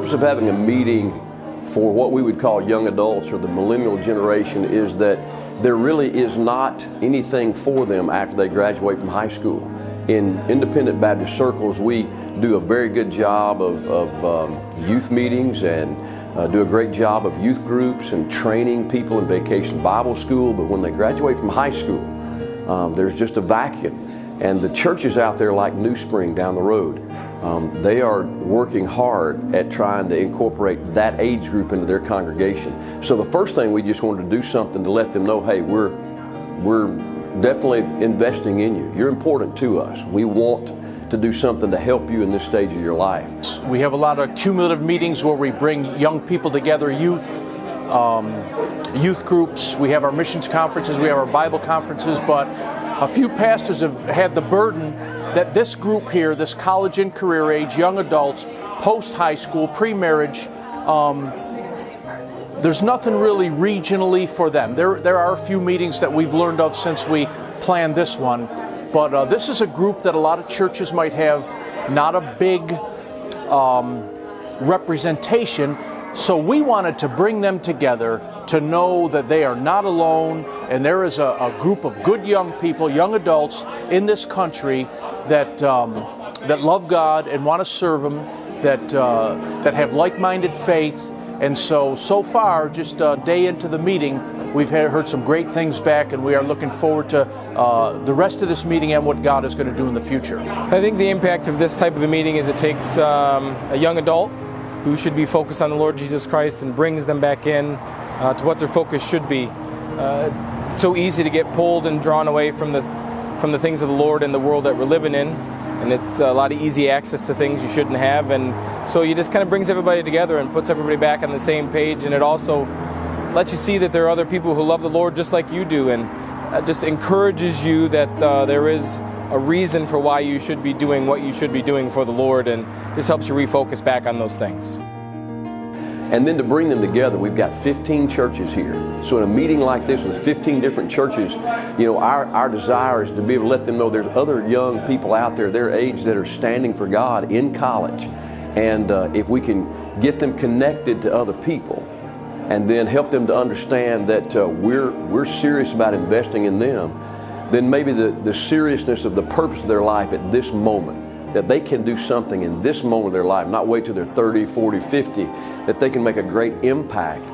purpose of having a meeting for what we would call young adults or the millennial generation is that there really is not anything for them after they graduate from high school. In independent Baptist circles, we do a very good job of youth meetings and do a great job of youth groups and training people in Vacation Bible School. But when they graduate from high school, there's just a vacuum. And the churches out there like New Spring down the road, they are working hard at trying to incorporate that age group into their congregation. So the first thing, we just wanted to do something to let them know, hey, we're definitely investing in you. You're important to us. We want to do something to help you in this stage of your life. We have a lot of cumulative meetings where we bring young people together, youth groups. We have our missions conferences, we have our Bible conferences, but a few pastors have had the burden that this group here, this college and career age, young adults, post-high school, pre-marriage, there's nothing really regionally for them. There are a few meetings that we've learned of since we planned this one, but this is a group that a lot of churches might have not a big representation, so we wanted to bring them together to know that they are not alone, and there is a group of good young people, young adults in this country that love God and want to serve Him, that have like-minded faith. And so far, just a day into the meeting, we've heard some great things back, and we are looking forward to the rest of this meeting and what God is going to do in the future. I think the impact of this type of a meeting is it takes a young adult who should be focused on the Lord Jesus Christ and brings them back in to what their focus should be. It's so easy to get pulled and drawn away from the things of the Lord and the world that we're living in. And it's a lot of easy access to things you shouldn't have, and so you just kind of brings everybody together and puts everybody back on the same page, and it also lets you see that there are other people who love the Lord just like you do, and just encourages you that there is a reason for why you should be doing what you should be doing for the Lord, and just helps you refocus back on those things. And then to bring them together, we've got 15 churches here. So in a meeting like this with 15 different churches, you know, our desire is to be able to let them know there's other young people out there their age that are standing for God in college. And if we can get them connected to other people and then help them to understand that we're serious about investing in them, then maybe the seriousness of the purpose of their life at this moment, that they can do something in this moment of their life, not wait till they're 30, 40, 50, that they can make a great impact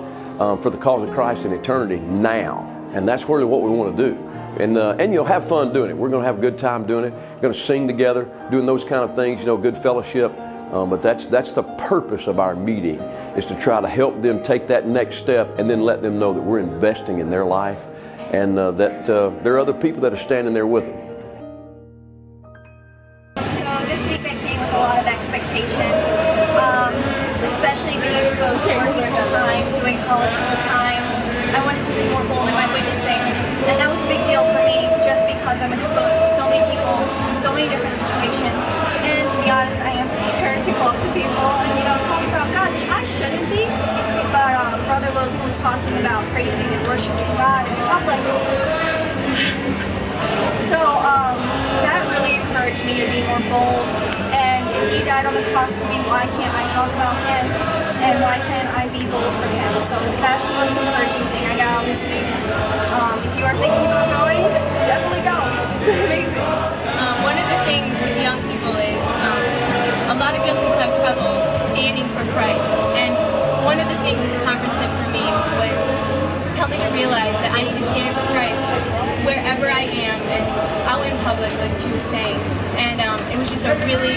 for the cause of Christ in eternity now. And that's really what we want to do. And you'll have fun doing it. We're going to have a good time doing it. We're going to sing together, doing those kind of things, you know, good fellowship. But that's the purpose of our meeting, is to try to help them take that next step and then let them know that we're investing in their life, and that there are other people that are standing there with them. A lot of expectations, especially being exposed to working full-time, doing college full-time. I wanted to be more bold in my witnessing, and that was a big deal for me just because I'm exposed to so many people, so many different situations, and to be honest, I am scared to go up to people and, you know, talk about God, which I shouldn't be, but Brother Logan was talking about praising and worshiping God in public. So that really encouraged me to be more bold. And if He died on the cross for me, why can't I talk about Him? And why can't I be bold for Him? So that's the most encouraging thing I got on this week. If you are thinking about going, definitely go. It's been amazing. One of the things with young people is a lot of young people have trouble standing for Christ. And one of the things that the conference did for me was help me to realize that I need to stand for Christ wherever I am and out in public, like you were saying. And it was just a really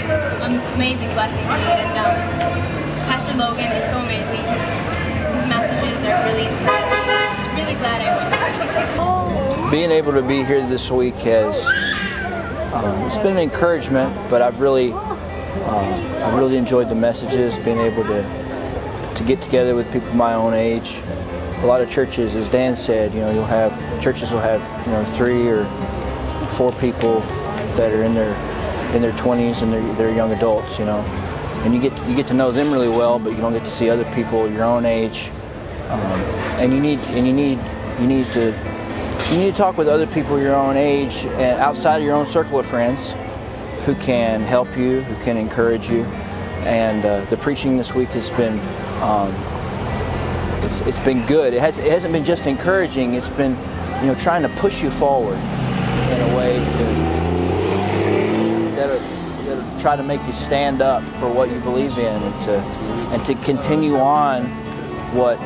amazing blessing to me. And Pastor Logan is so amazing. His messages are really encouraging. I'm just really glad I went. Being able to be here this week has it's been an encouragement, but I've really enjoyed the messages. Being able to get together with people my own age. A lot of churches, as Dan said, you know, churches will have, you know, 3 or 4 people that are in their 20s and they're young adults, you know, and you get to know them really well, but you don't get to see other people your own age, and you need to talk with other people your own age and outside of your own circle of friends who can help you, who can encourage you. and the preaching this week has been it's been good. It hasn't been just encouraging. It's been trying to push you forward in a way that'll try to make you stand up for what you believe in, and to continue on what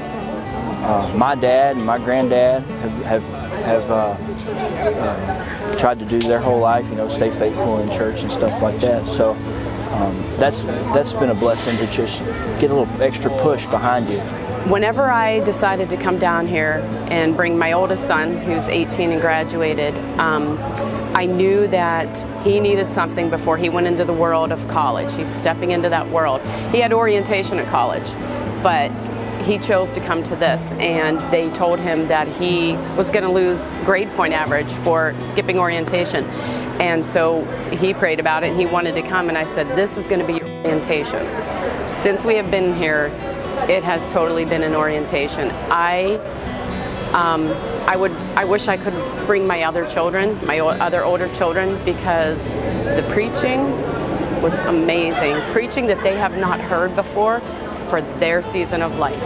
my dad and my granddad have tried to do their whole life. Stay faithful in church and stuff like that. So that's been a blessing to just get a little extra push behind you. Whenever I decided to come down here and bring my oldest son, who's 18 and graduated, I knew that he needed something before he went into the world of college. He's stepping into that world. He had orientation at college, but he chose to come to this, and they told him that he was going to lose grade point average for skipping orientation. And so he prayed about it, and he wanted to come, and I said, this is going to be your orientation. Since we have been here, it has totally been an orientation. I wish I could bring my other children, my other older children, because the preaching was amazing. Preaching that they have not heard before for their season of life.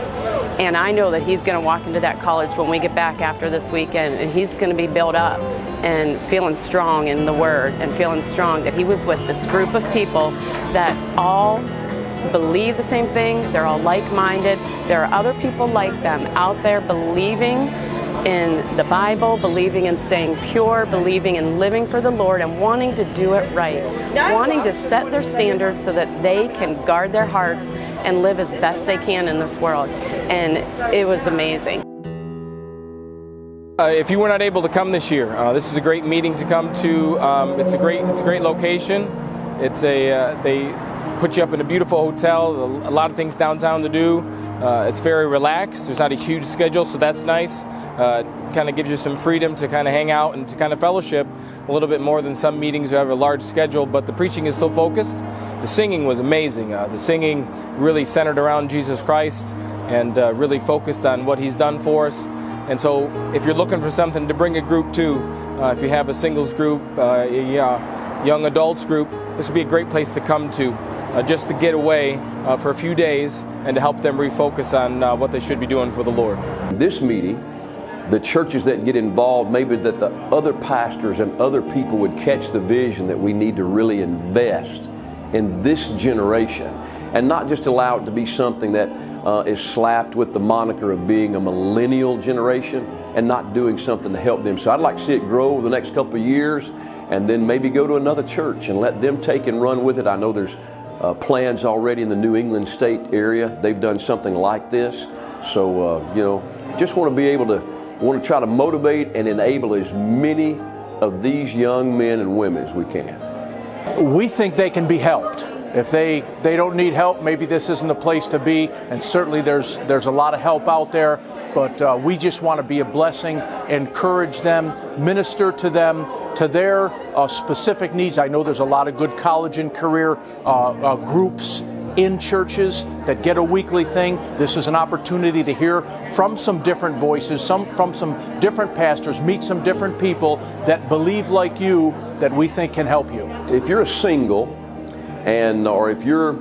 And I know that he's going to walk into that college when we get back after this weekend, and he's going to be built up and feeling strong in the Word, and feeling strong that he was with this group of people that all believe the same thing. They're all like-minded. There are other people like them out there believing in the Bible, believing in staying pure, believing in living for the Lord, and wanting to do it right, wanting to set their standards so that they can guard their hearts and live as best they can in this world. And it was amazing. If you were not able to come this year, this is a great meeting to come to. It's a great location. They put you up in a beautiful hotel, a lot of things downtown to do. It's very relaxed. There's not a huge schedule, so that's nice. Kind of gives you some freedom to kind of hang out and to kind of fellowship a little bit more than some meetings who have a large schedule, but the preaching is still focused. The singing was amazing. The singing really centered around Jesus Christ and really focused on what He's done for us. And so if you're looking for something to bring a group to, if you have a singles group, a young adults group, this would be a great place to come to. Just to get away for a few days and to help them refocus on what they should be doing for the Lord. This meeting, the churches that get involved, maybe that the other pastors and other people would catch the vision that we need to really invest in this generation and not just allow it to be something that is slapped with the moniker of being a millennial generation and not doing something to help them. So I'd like to see it grow over the next couple of years, and then maybe go to another church and let them take and run with it. I know there's plans already in the New England state area. They've done something like this. So, just want to try to motivate and enable as many of these young men and women as we can. We think they can be helped. If they don't need help, maybe this isn't the place to be, and certainly there's a lot of help out there, but we just want to be a blessing, encourage them, minister to them, to their specific needs. I know there's a lot of good college and career groups in churches that get a weekly thing. This is an opportunity to hear from some different voices, from some different pastors, meet some different people that believe like you, that we think can help you. If you're a single, or if you're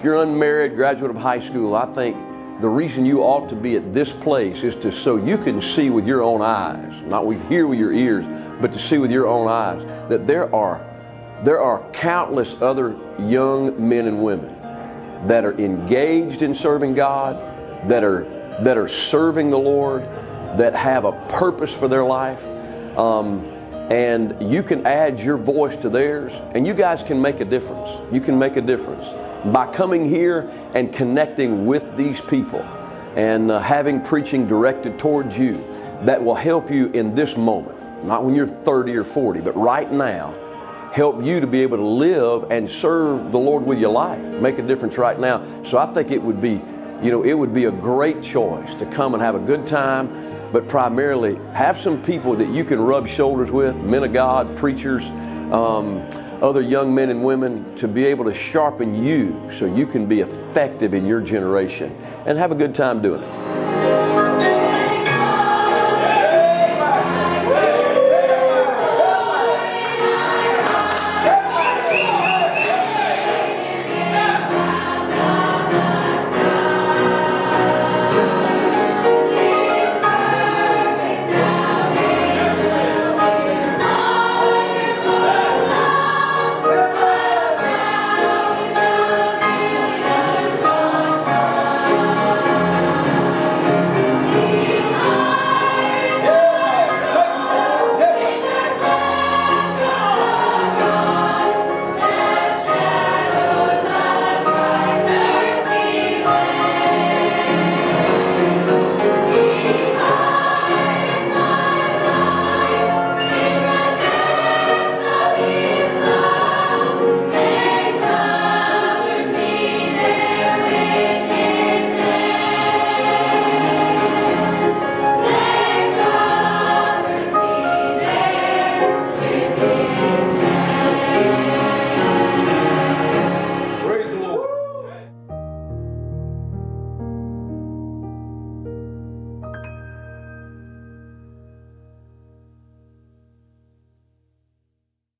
unmarried, graduate of high school, I think the reason you ought to be at this place is so you can see with your own eyes, not hear with your ears, but to see with your own eyes that there are countless other young men and women that are engaged in serving God, that are serving the Lord, that have a purpose for their life, and you can add your voice to theirs, and you guys can make a difference. You can make a difference by coming here and connecting with these people and having preaching directed towards you that will help you in this moment, not when you're 30 or 40, but right now, help you to be able to live and serve the Lord with your life, make a difference right now. So I think it would be a great choice to come and have a good time, but primarily have some people that you can rub shoulders with, men of God, preachers, other young men and women, to be able to sharpen you so you can be effective in your generation and have a good time doing it.